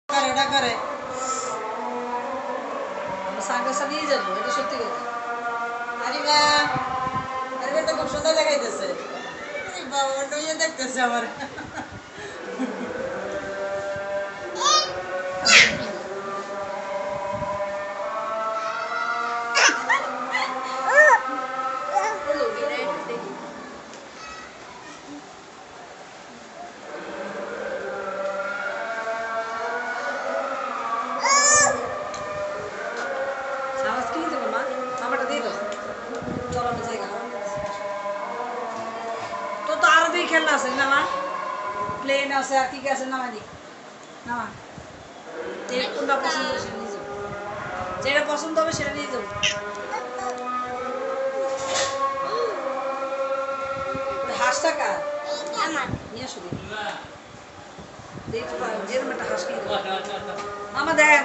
এটা করে সানগ্লাসটা নিয়ে যাবো, এটা সত্যি কথা। আরিবা আরিবা তো খুব সুন্দর দেখাইতেছে। বাবা ওটা ইয়ে দেখতেছে আমার। সাহস কি দেবো মা, আমারটা দিয়ে দাও। চলো আমি জায়গা তো তো আরো দুই খেলনা আছে না মা, প্লেন আছে আর কি কি আছে নামানি নামা। কোনটা পছন্দ সেটা নিয়ে যাবো, যেটা পছন্দ হবে সেটা নিয়ে যাবো। হাঁসটা কার? নিয়ে আসো দেখতে পারো যেরকম একটা হাঁস কিনে মামা দেখ।